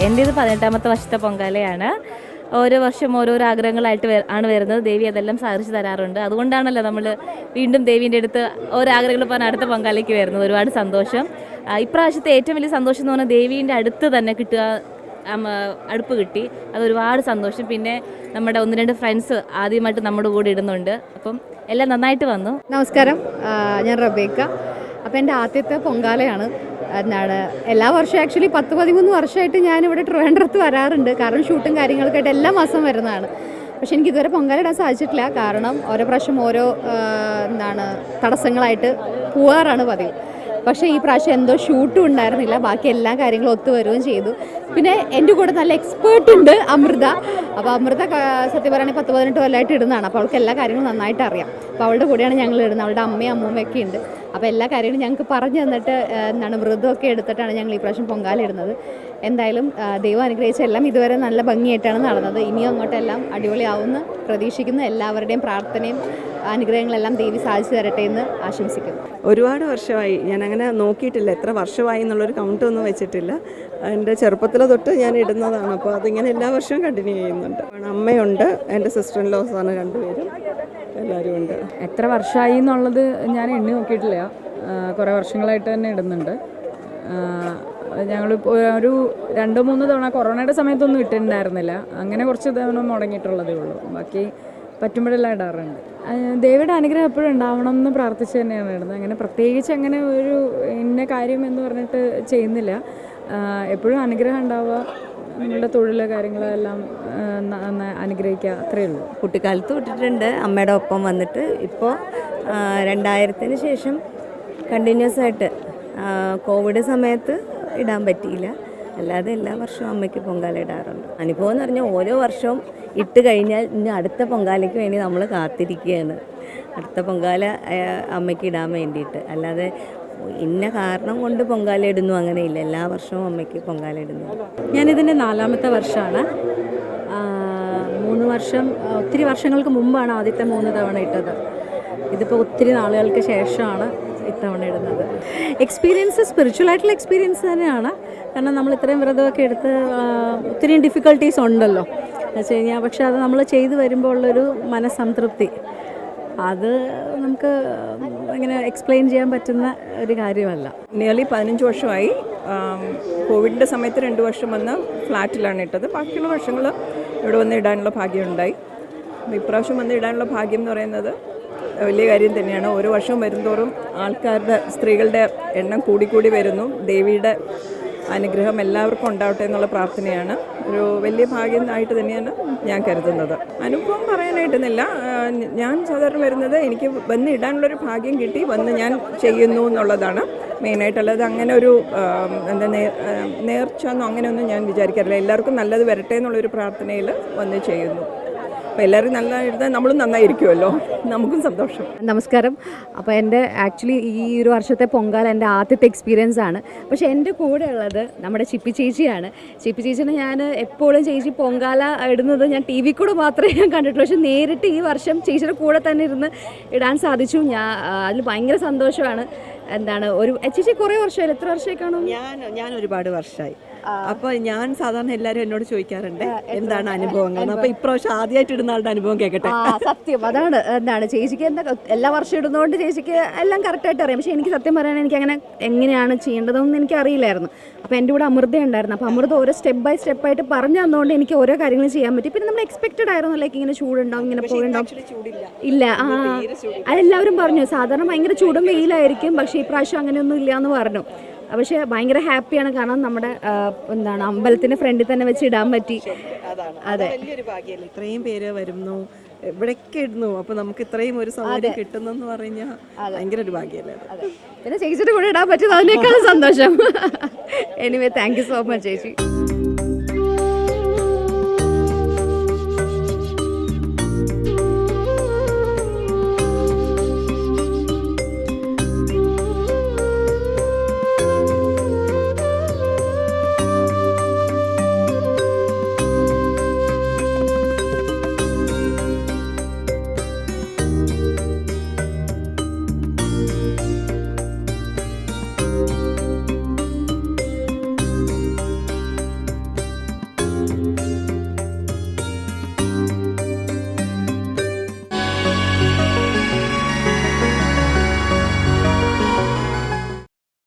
എൻ്റേത് 18ാമത്തെ വർഷത്തെ പൊങ്കാലയാണ്. ഓരോ വർഷം ഓരോരോ ആഗ്രഹങ്ങളായിട്ട് ആണ് വരുന്നത്. ദേവി അതെല്ലാം സാധിച്ചു തരാറുണ്ട്. അതുകൊണ്ടാണല്ലോ നമ്മൾ വീണ്ടും ദേവീൻ്റെ അടുത്ത് ഓരോ ആഗ്രഹങ്ങൾ പറഞ്ഞ് അടുത്ത പൊങ്കാലയ്ക്ക് വരുന്നത്. ഒരുപാട് സന്തോഷം. ഇപ്രാവശ്യത്തെ ഏറ്റവും വലിയ സന്തോഷം എന്ന് പറഞ്ഞാൽ ദേവീൻ്റെ അടുത്ത് തന്നെ കിട്ടുക, അടുപ്പ് കിട്ടി. അതൊരുപാട് സന്തോഷം. പിന്നെ നമ്മുടെ 1-2 ഫ്രണ്ട്സ് ആദ്യമായിട്ട് നമ്മുടെ കൂടെ ഇടുന്നുണ്ട്. അപ്പം എല്ലാം നന്നായിട്ട് വന്നു. നമസ്കാരം, ഞാൻ റബേക്ക. അപ്പോൾ എൻ്റെ ആദ്യത്തെ പൊങ്കാലയാണ്. എല്ലാ വർഷവും ആക്ച്വലി 10-13 വർഷമായിട്ട് ഞാനിവിടെ ട്രിവാൻഡ്രത്ത് വരാറുണ്ട്. കാരണം ഷൂട്ടും കാര്യങ്ങൾക്കായിട്ട് എല്ലാ മാസം വരുന്നതാണ്. പക്ഷെ എനിക്ക് ഇതുവരെ പൊങ്കാല ഇടാൻ സാധിച്ചിട്ടില്ല. കാരണം ഓരോ പ്രാവശ്യം ഓരോ തടസ്സങ്ങളായിട്ട് പോവാറാണ് പതിവ്. പക്ഷേ ഈ പ്രാവശ്യം എന്തോ ഷൂട്ടും ഉണ്ടായിരുന്നില്ല. ബാക്കി എല്ലാ കാര്യങ്ങളും ഒത്തുവരുകയും ചെയ്തു. പിന്നെ എൻ്റെ കൂടെ നല്ല എക്സ്പേർട്ട് ഉണ്ട്, അമൃത. അപ്പോൾ അമൃത സത്യം പറയുകയാണെങ്കിൽ 10-18 കൊല്ലമായിട്ട് ഇടുന്നതാണ്. അപ്പോൾ അവൾക്ക് എല്ലാ കാര്യങ്ങളും നന്നായിട്ട് അറിയാം. അപ്പോൾ അവളുടെ കൂടെയാണ് ഞങ്ങൾ ഇടുന്നത്. അവളുടെ അമ്മയും അമ്മൂമ്മയൊക്കെ ഉണ്ട്. അപ്പോൾ എല്ലാ കാര്യങ്ങളും ഞങ്ങൾക്ക് പറഞ്ഞു തന്നിട്ട് വ്രതമൊക്കെ എടുത്തിട്ടാണ് ഞങ്ങൾ ഈ പ്രാവശ്യം പൊങ്കാല ഇടുന്നത്. എന്തായാലും ദൈവം അനുഗ്രഹിച്ച എല്ലാം ഇതുവരെ നല്ല ഭംഗിയായിട്ടാണ് നടന്നത്. ഇനിയും അങ്ങോട്ടെല്ലാം അടിപൊളിയാവുമെന്ന് പ്രതീക്ഷിക്കുന്നു. എല്ലാവരുടെയും പ്രാർത്ഥനയും അനുഗ്രഹങ്ങളെല്ലാം ദേവി സാധിച്ചു തരട്ടെ എന്ന് ആശംസിക്കുന്നു. ഒരുപാട് വർഷമായി, ഞാൻ അങ്ങനെ നോക്കിയിട്ടില്ല എത്ര വർഷമായി എന്നുള്ളൊരു കൗണ്ടൊന്നും വെച്ചിട്ടില്ല. എൻ്റെ ചെറുപ്പത്തിൽ തൊട്ട് ഞാൻ ഇടുന്നതാണ്. അപ്പോൾ അതിങ്ങനെ എല്ലാ വർഷവും കണ്ടിന്യൂ ചെയ്യുന്നുണ്ട്. അമ്മയുണ്ട്, എൻ്റെ സിസ്റ്റർ ഇൻ ലോസാണ്, 2 പേരും, എല്ലാവരും ഉണ്ട്. എത്ര വർഷമായി എന്നുള്ളത് ഞാൻ എണ്ണി നോക്കിയിട്ടില്ല. കുറേ വർഷങ്ങളായിട്ട് തന്നെ ഇടുന്നുണ്ട്. ഞങ്ങൾ ഒരു 2-3 തവണ കൊറോണയുടെ സമയത്തൊന്നും ഇട്ടിട്ടുണ്ടായിരുന്നില്ല. അങ്ങനെ കുറച്ച് തവണ മുടങ്ങിയിട്ടുള്ളതേ ഉള്ളൂ. ബാക്കി പറ്റുമ്പോഴെല്ലാം ഇടാറുണ്ട്. ദേവിയുടെ അനുഗ്രഹം എപ്പോഴും ഉണ്ടാവണം എന്ന് പ്രാർത്ഥിച്ച് തന്നെയാണ് ഇടുന്നത്. അങ്ങനെ പ്രത്യേകിച്ച് അങ്ങനെ ഒരു ഇന്ന കാര്യം എന്ന് പറഞ്ഞിട്ട് ചെയ്യുന്നില്ല. എപ്പോഴും അനുഗ്രഹം ഉണ്ടാവുക, നിങ്ങളുടെ തൊഴിൽ കാര്യങ്ങളെല്ലാം അനുഗ്രഹിക്കുക, അത്രയേ ഉള്ളൂ. കുട്ടിക്കാലത്ത് വിട്ടിട്ടുണ്ട് അമ്മയുടെ ഒപ്പം വന്നിട്ട്. ഇപ്പോൾ 2000-ന് ശേഷം കണ്ടിന്യൂസ് ആയിട്ട്, കോവിഡ് സമയത്ത് ഇടാൻ പറ്റിയില്ല. അല്ലാതെ എല്ലാ വർഷവും അമ്മയ്ക്ക് പൊങ്കാല ഇടാറുണ്ട്. അനുഭവം എന്ന് പറഞ്ഞാൽ ഓരോ വർഷവും ഇട്ട് കഴിഞ്ഞാൽ ഇനി അടുത്ത പൊങ്കാലയ്ക്ക് വേണ്ടി നമ്മൾ കാത്തിരിക്കുകയാണ്. അടുത്ത പൊങ്കാല അമ്മയ്ക്ക് ഇടാൻ വേണ്ടിയിട്ട്. അല്ലാതെ ഇന്ന കാരണം കൊണ്ട് പൊങ്കാല ഇടുന്നു അങ്ങനെയില്ല. എല്ലാ വർഷവും അമ്മയ്ക്ക് പൊങ്കാല ഇടുന്നു. ഞാനിതിൻ്റെ 4ാമത്തെ വർഷമാണ്. 3 വർഷം, ഒത്തിരി വർഷങ്ങൾക്ക് മുമ്പാണ് ആദ്യത്തെ 3 തവണ ഇട്ടത്. ഇതിപ്പോൾ ഒത്തിരി നാളുകൾക്ക് ശേഷമാണ് ഇത്തവണ ഇടുന്നത്. എക്സ്പീരിയൻസ് സ്പിരിച്വലായിട്ടുള്ള എക്സ്പീരിയൻസ് തന്നെയാണ്. കാരണം നമ്മൾ ഇത്രയും വ്രതമൊക്കെ എടുത്ത് ഒത്തിരി ഡിഫിക്കൽട്ടീസ് ഉണ്ടല്ലോ എന്ന് വെച്ച് കഴിഞ്ഞാൽ, പക്ഷെ അത് നമ്മൾ ചെയ്തു വരുമ്പോൾ ഉള്ളൊരു മനസ്സംതൃപ്തി, അത് നമുക്ക് ഇങ്ങനെ എക്സ്പ്ലെയിൻ ചെയ്യാൻ പറ്റുന്ന ഒരു കാര്യമല്ല. നിയർലി 15 വർഷമായി. കോവിഡിൻ്റെ സമയത്ത് 2 വർഷം വന്ന് ഫ്ലാറ്റിലാണ് ഇട്ടത്. ബാക്കിയുള്ള വർഷങ്ങൾ ഇവിടെ വന്ന് ഇടാനുള്ള ഭാഗ്യമുണ്ടായി. ഇപ്രാവശ്യം വന്ന് ഇടാനുള്ള ഭാഗ്യം എന്ന് പറയുന്നത് വലിയ കാര്യം തന്നെയാണ്. ഓരോ വർഷവും വരുന്തോറും ആൾക്കാരുടെ, സ്ത്രീകളുടെ എണ്ണം കൂടിക്കൂടി വരുന്നു. ദേവിയുടെ അനുഗ്രഹം എല്ലാവർക്കും ഉണ്ടാവട്ടെ എന്നുള്ള പ്രാർത്ഥനയാണ്. ഒരു വലിയ ഭാഗ്യമായിട്ട് തന്നെയാണ് ഞാൻ കരുതുന്നത്. അനുഭവം പറയാനായിട്ടൊന്നുമില്ല. ഞാൻ സാധാരണ വരുന്നത് എനിക്ക് വന്ന് ഇടാനുള്ളൊരു ഭാഗ്യം കിട്ടി, വന്ന് ഞാൻ ചെയ്യുന്നു എന്നുള്ളതാണ് മെയിനായിട്ടുള്ളത്. അങ്ങനെ ഒരു നേർച്ച എന്നോ അങ്ങനെയൊന്നും ഞാൻ വിചാരിക്കാറില്ല. എല്ലാവർക്കും നല്ലത് വരട്ടെ എന്നുള്ളൊരു പ്രാർത്ഥനയിൽ വന്ന് ചെയ്യുന്നു. അപ്പോൾ എല്ലാവരും നല്ലതായിട്ട് നമ്മളും നന്നായിരിക്കുമല്ലോ, നമുക്കും സന്തോഷം. നമസ്കാരം. അപ്പോൾ എൻ്റെ ആക്ച്വലി ഈ ഒരു വർഷത്തെ പൊങ്കാല എൻ്റെ ആദ്യത്തെ എക്സ്പീരിയൻസ് ആണ്. പക്ഷേ എൻ്റെ കൂടെ ഉള്ളത് നമ്മുടെ ചിപ്പി ചേച്ചിയാണ്. ചിപ്പി ചേച്ചിനെ ഞാൻ എപ്പോഴും ചേച്ചി പൊങ്കാല ഇടുന്നത് ഞാൻ TV കൂടെ മാത്രമേ ഞാൻ കണ്ടിട്ടുള്ളൂ. പക്ഷേ നേരിട്ട് ഈ വർഷം ചേച്ചിയുടെ കൂടെ തന്നെ ഇരുന്ന് ഇടാൻ സാധിച്ചു. അതിൽ ഭയങ്കര സന്തോഷമാണ്. ഒരു ചേച്ചി കുറേ വർഷമായില്ല, എത്ര വർഷമായി കാണും? ഞാൻ ഒരുപാട് വർഷമായി. അപ്പോൾ ഞാൻ സാധാരണ എല്ലാവരും എന്നോട് ചോദിക്കാറുണ്ട് എന്താണ് അനുഭവങ്ങൾ. അപ്പോൾ ഇപ്രാവശ്യം ആദ്യമായിട്ട് ഇടുന്ന ആളുടെ അനുഭവം കേൾക്കട്ടെ. സത്യം അതാണ് ചേച്ചിക്ക് എല്ലാ വർഷം ഇടുന്നതുകൊണ്ട് ചേച്ചിക്ക് എല്ലാം കറക്റ്റായിട്ട് അറിയാം. പക്ഷേ എനിക്ക് സത്യം പറയാൻ എനിക്ക് അങ്ങനെ എങ്ങനെയാണ് ചെയ്യേണ്ടതെന്ന് എനിക്ക് അറിയില്ലായിരുന്നു. അപ്പോൾ എൻ്റെ കൂടെ അമൃത ഉണ്ടായിരുന്നു. അപ്പോൾ അമൃത ഓരോ സ്റ്റെപ്പ് ബൈ സ്റ്റെപ്പായിട്ട് പറഞ്ഞു തന്നുകൊണ്ട് എനിക്ക് ഓരോ കാര്യങ്ങൾ ചെയ്യാൻ പറ്റി. പിന്നെ നമ്മൾ എക്സ്പെക്റ്റഡ് ആയിരുന്നു, ലൈക്ക് ഇങ്ങനെ ചൂടുണ്ടാവും, ഇങ്ങനെ പോയിണ്ടാവും. ഇല്ല, അതെല്ലാവരും പറഞ്ഞു സാധാരണ ഭയങ്കര ചൂടും വെയിലായിരിക്കും, പക്ഷേ ഈ പ്രാവശ്യം അങ്ങനെയൊന്നും ഇല്ല എന്ന് പറഞ്ഞു. പക്ഷേ ഭയങ്കര ഹാപ്പിയാണ്. കാരണം നമ്മുടെ അമ്പലത്തിന്റെ ഫ്രണ്ടിൽ തന്നെ വെച്ച് ഇടാൻ പറ്റി. അതെ, വലിയൊരു ഭാഗ്യമല്ലേ. ഇത്രയും പേര് വരുന്നു, ഇവിടേക്ക് ഇടുന്നു. അപ്പോൾ നമുക്ക് ഇത്രയും ഒരു സൗകര്യം കിട്ടുന്നെന്ന് പറഞ്ഞാൽ ഭയങ്കര ഒരു ഭാഗ്യമല്ലേ. പിന്നെ ചേച്ചിയുടെ കൂടെ ഇടാൻ പറ്റുന്നത് അതിനേക്കാളും സന്തോഷം. Anyway, thank you so much ചേച്ചി.